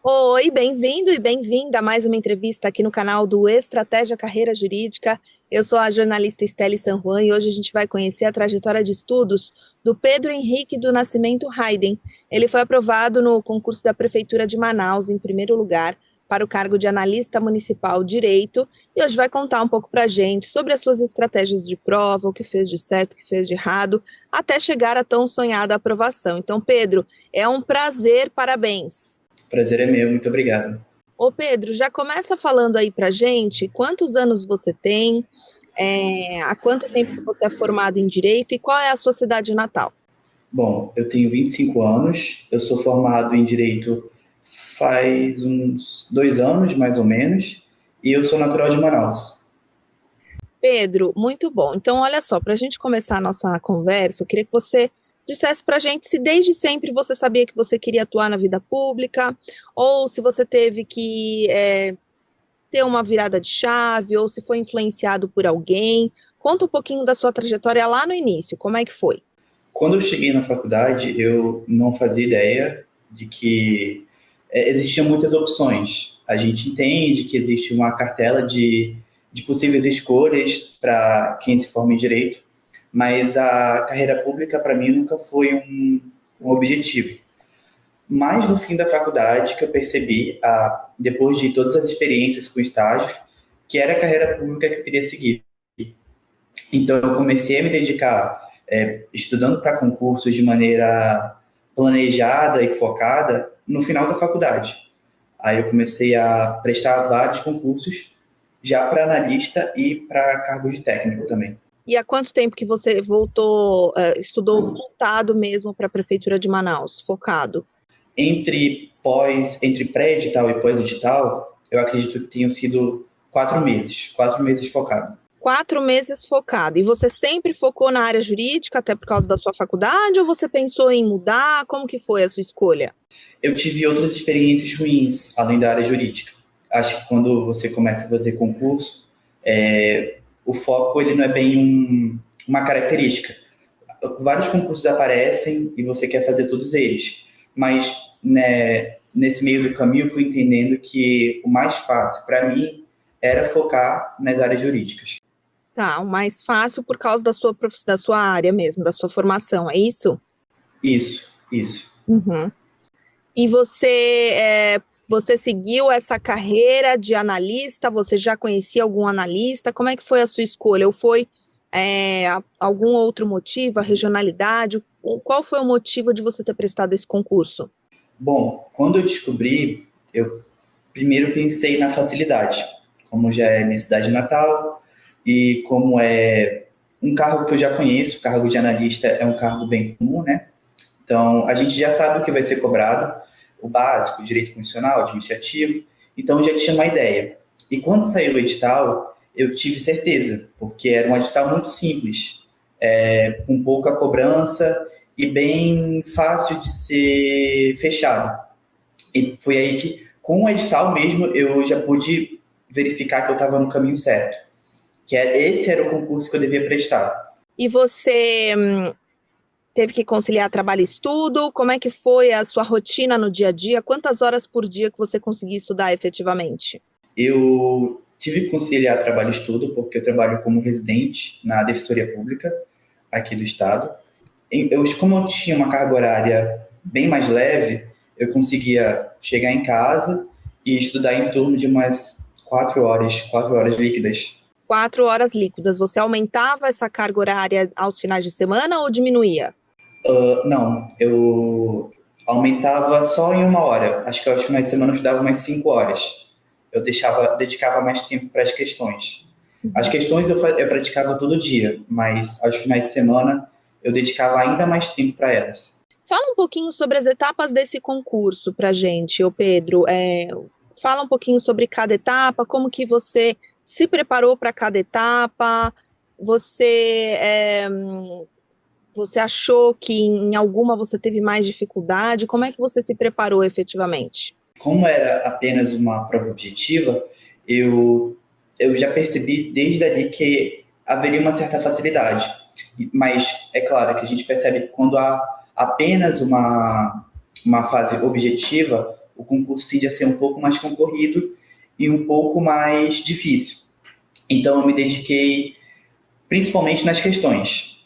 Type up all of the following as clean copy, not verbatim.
Oi, bem-vindo e bem-vinda a mais uma entrevista aqui no canal do Estratégia Carreira Jurídica. Eu sou a jornalista Estelle San Juan e hoje a gente vai conhecer a trajetória de estudos do Pedro Henrique do Nascimento Hayden. Ele foi aprovado no concurso da Prefeitura de Manaus em primeiro lugar para o cargo de analista municipal direito e hoje vai contar um pouco para a gente sobre as suas estratégias de prova, o que fez de certo, o que fez de errado, até chegar à tão sonhada aprovação. Então, Pedro, é um prazer, parabéns. Prazer é meu, muito obrigado. Ô Pedro, já começa falando aí pra gente quantos anos você tem, há quanto tempo que você é formado em Direito e qual é a sua cidade natal? Bom, eu tenho 25 anos, eu sou formado em Direito faz uns 2 anos, mais ou menos, e eu sou natural de Manaus. Pedro, muito bom. Então, olha só, para a gente começar a nossa conversa, eu queria que você dissesse para a gente se desde sempre você sabia que você queria atuar na vida pública, ou se você teve que ter uma virada de chave, ou se foi influenciado por alguém. Conta um pouquinho da sua trajetória lá no início, como é que foi? Quando eu cheguei na faculdade, eu não fazia ideia de que existiam muitas opções. A gente entende que existe uma cartela de possíveis escolhas para quem se forma em Direito, mas a carreira pública, para mim, nunca foi um objetivo. Mas no fim da faculdade que eu percebi, depois de todas as experiências com estágios, que era a carreira pública que eu queria seguir. Então eu comecei a me dedicar estudando para concursos de maneira planejada e focada no final da faculdade. Aí eu comecei a prestar vários concursos já para analista e para cargos de técnico também. E há quanto tempo que você voltou, estudou voltado mesmo para a Prefeitura de Manaus, focado? Entre pré-edital e pós-edital, eu acredito que tenham sido 4 meses focado. 4 meses focado. E você sempre focou na área jurídica, até por causa da sua faculdade, ou você pensou em mudar? Como que foi a sua escolha? Eu tive outras experiências ruins, além da área jurídica. Acho que quando você começa a fazer concurso, o foco ele não é bem uma característica. Vários concursos aparecem e você quer fazer todos eles, mas né, nesse meio do caminho eu fui entendendo que o mais fácil para mim era focar nas áreas jurídicas. Tá, o mais fácil por causa da sua área mesmo, da sua formação, é isso? Isso, isso. Uhum. E você seguiu essa carreira de analista? Você já conhecia algum analista? Como é que foi a sua escolha? Ou foi algum outro motivo, a regionalidade? Qual foi o motivo de você ter prestado esse concurso? Bom, quando eu descobri, eu primeiro pensei na facilidade, como já é minha cidade natal e como é um cargo que eu já conheço, o cargo de analista é um cargo bem comum, né? Então, a gente já sabe o que vai ser cobrado, o básico, direito constitucional, administrativo, então eu já tinha uma ideia. E quando saiu o edital, eu tive certeza, porque era um edital muito simples, com pouca cobrança e bem fácil de ser fechado. E foi aí que, com o edital mesmo, eu já pude verificar que eu estava no caminho certo, esse era o concurso que eu devia prestar. E você teve que conciliar trabalho e estudo? Como é que foi a sua rotina no dia a dia? Quantas horas por dia que você conseguia estudar efetivamente? Eu tive que conciliar trabalho e estudo, porque eu trabalho como residente na Defensoria Pública aqui do Estado. Como eu tinha uma carga horária bem mais leve, eu conseguia chegar em casa e estudar em torno de umas 4 horas líquidas. 4 horas líquidas. Você aumentava essa carga horária aos finais de semana ou diminuía? Não, eu aumentava só em 1 hora. Acho que aos finais de semana eu estudava umas 5 horas. Dedicava mais tempo para as questões. As questões eu praticava todo dia, mas aos finais de semana eu dedicava ainda mais tempo para elas. Fala um pouquinho sobre as etapas desse concurso para a gente, ô Pedro. Fala um pouquinho sobre cada etapa, como que você se preparou para cada etapa. Você, você achou que em alguma você teve mais dificuldade? Como é que você se preparou efetivamente? Como era apenas uma prova objetiva, eu, eu já percebi desde ali que haveria uma certa facilidade. Mas é claro que a gente percebe que quando há apenas uma fase objetiva, o concurso tende a ser um pouco mais concorrido e um pouco mais difícil. Então, eu me dediquei principalmente nas questões.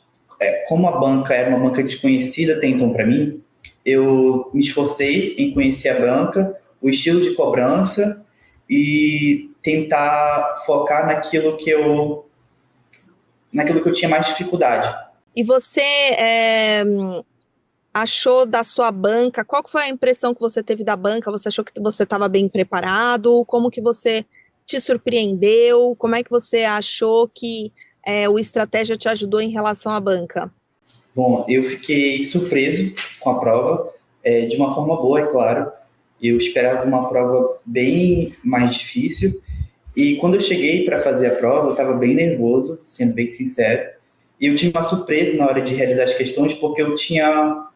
Como a banca era uma banca desconhecida até então para mim, eu me esforcei em conhecer a banca, o estilo de cobrança e tentar focar naquilo que eu tinha mais dificuldade. E você achou da sua banca? Qual que foi a impressão que você teve da banca? Você achou que você estava bem preparado? Como que você te surpreendeu? Como é que você achou que o Estratégia te ajudou em relação à banca? Bom, eu fiquei surpreso com a prova, de uma forma boa, é claro. Eu esperava uma prova bem mais difícil. E quando eu cheguei para fazer a prova, eu estava bem nervoso, sendo bem sincero. E eu tive uma surpresa na hora de realizar as questões, porque eu tinha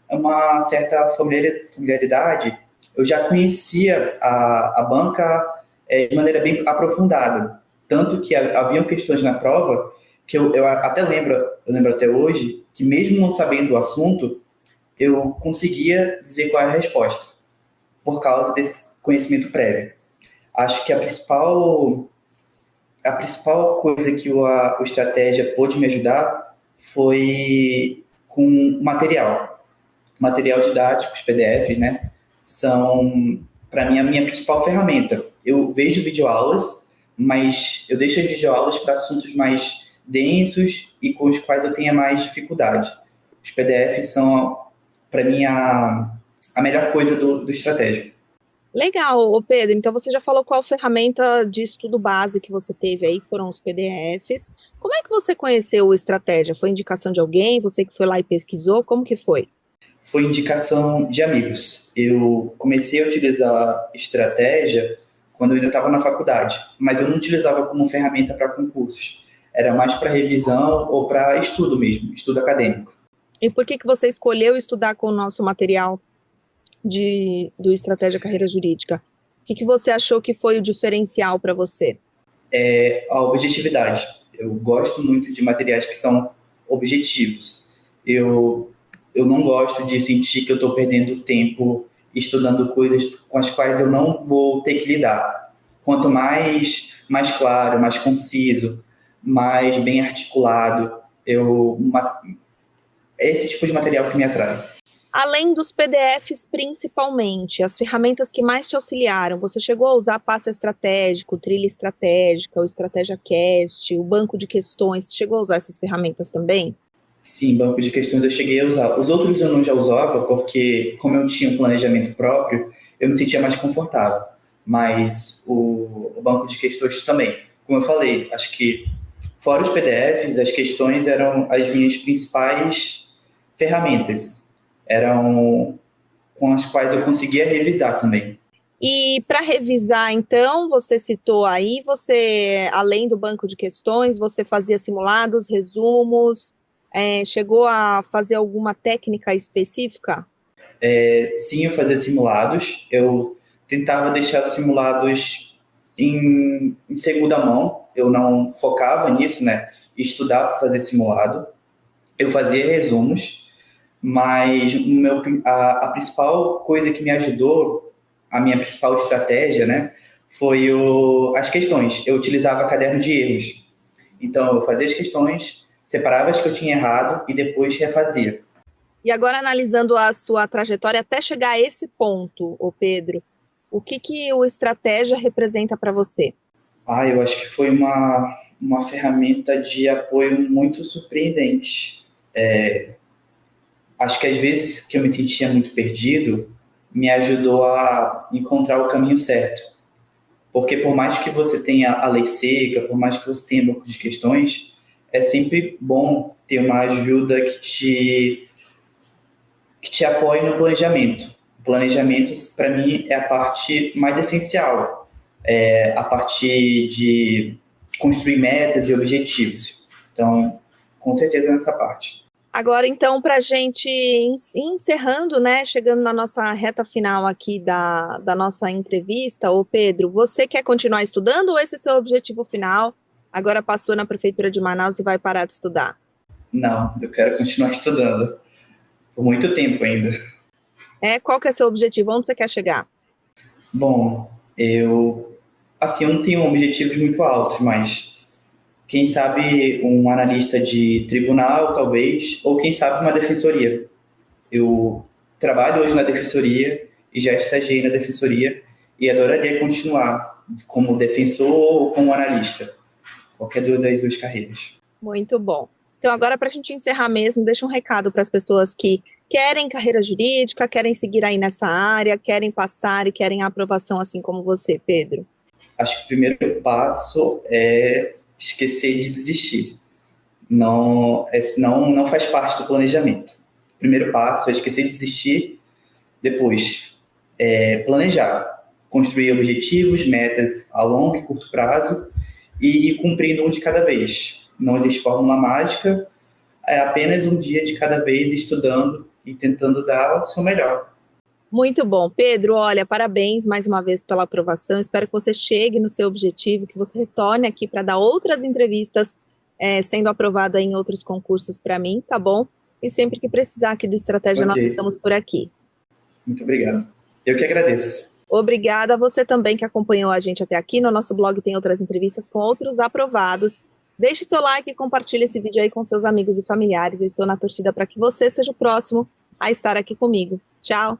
uma certa familiaridade. Eu já conhecia a banca de maneira bem aprofundada. Tanto que haviam questões na prova que eu até lembro até hoje, que mesmo não sabendo o assunto, eu conseguia dizer qual era a resposta, por causa desse conhecimento prévio. Acho que a principal coisa que o Estratégia pôde me ajudar foi com material didático, os PDFs, né? São, para mim, a minha principal ferramenta. Eu vejo videoaulas, mas eu deixo as videoaulas para assuntos mais densos e com os quais eu tenha mais dificuldade. Os PDFs são, para mim, a melhor coisa do Estratégia. Legal, ô Pedro. Então você já falou qual ferramenta de estudo base que você teve aí, foram os PDFs. Como é que você conheceu o Estratégia? Foi indicação de alguém? Você que foi lá e pesquisou? Como que foi? Foi indicação de amigos. Eu comecei a utilizar estratégia quando eu ainda estava na faculdade, mas eu não utilizava como ferramenta para concursos. Era mais para revisão ou para estudo mesmo, estudo acadêmico. E por que que você escolheu estudar com o nosso material do Estratégia Carreira Jurídica? O que que você achou que foi o diferencial para você? A objetividade. Eu gosto muito de materiais que são objetivos. Eu não gosto de sentir que eu estou perdendo tempo estudando coisas com as quais eu não vou ter que lidar. Quanto mais claro, mais conciso, mais bem articulado, é esse tipo de material que me atrai. Além dos PDFs, principalmente, as ferramentas que mais te auxiliaram, você chegou a usar Passa Estratégico, Trilha Estratégica, o Estratégia Cast, o banco de questões, você chegou a usar essas ferramentas também? Sim, banco de questões eu cheguei a usar. Os outros eu não já usava porque, como eu tinha um planejamento próprio, eu me sentia mais confortável. Mas o banco de questões também. Como eu falei, acho que fora os PDFs, as questões eram as minhas principais ferramentas. Eram com as quais eu conseguia revisar também. E para revisar, então, você citou aí, você, além do banco de questões, você fazia simulados, resumos, chegou a fazer alguma técnica específica? Sim, eu fazia simulados. Eu tentava deixar os simulados em segunda mão. Eu não focava nisso, né? Estudar para fazer simulado. Eu fazia resumos, mas a principal coisa que me ajudou, a minha principal estratégia, né? Foi as questões. Eu utilizava caderno de erros. Então, eu fazia as questões, separava as que eu tinha errado e depois refazia. E agora, analisando a sua trajetória até chegar a esse ponto, ô Pedro, o que que o Estratégia representa para você? Eu acho que foi uma ferramenta de apoio muito surpreendente. Acho que às vezes que eu me sentia muito perdido, me ajudou a encontrar o caminho certo. Porque por mais que você tenha a lei seca, por mais que você tenha banco de questões, é sempre bom ter uma ajuda que te apoie no planejamento. O planejamento, para mim, é a parte mais essencial, a parte de construir metas e objetivos. Então, com certeza nessa parte. Agora, então, para a gente encerrando, né, chegando na nossa reta final aqui da nossa entrevista, ô Pedro, você quer continuar estudando ou esse é seu objetivo final? Agora passou na Prefeitura de Manaus e vai parar de estudar? Não, eu quero continuar estudando por muito tempo ainda. Qual que é seu objetivo? Onde você quer chegar? Bom, eu não tenho objetivos muito altos, mas quem sabe um analista de tribunal, talvez, ou quem sabe uma defensoria. Eu trabalho hoje na defensoria e já estagiei na defensoria e adoraria continuar como defensor ou como analista, qualquer das duas carreiras. Muito bom. Então, agora, para a gente encerrar mesmo, deixa um recado para as pessoas que querem carreira jurídica, querem seguir aí nessa área, querem passar e querem a aprovação, assim como você, Pedro. Acho que o primeiro passo é esquecer de desistir. Não, senão não faz parte do planejamento. O primeiro passo é esquecer de desistir, depois planejar, construir objetivos, metas a longo e curto prazo e ir cumprindo um de cada vez. Não existe fórmula mágica, é apenas um dia de cada vez estudando e tentando dar o seu melhor. Muito bom. Pedro, olha, parabéns mais uma vez pela aprovação. Espero que você chegue no seu objetivo, que você retorne aqui para dar outras entrevistas, sendo aprovado aí em outros concursos para mim, tá bom? E sempre que precisar aqui do Estratégia, Ok, nós estamos por aqui. muito obrigado. Eu que agradeço. Obrigada a você também que acompanhou a gente até aqui. No nosso blog tem outras entrevistas com outros aprovados. Deixe seu like e compartilhe esse vídeo aí com seus amigos e familiares. Eu estou na torcida para que você seja o próximo a estar aqui comigo. Tchau!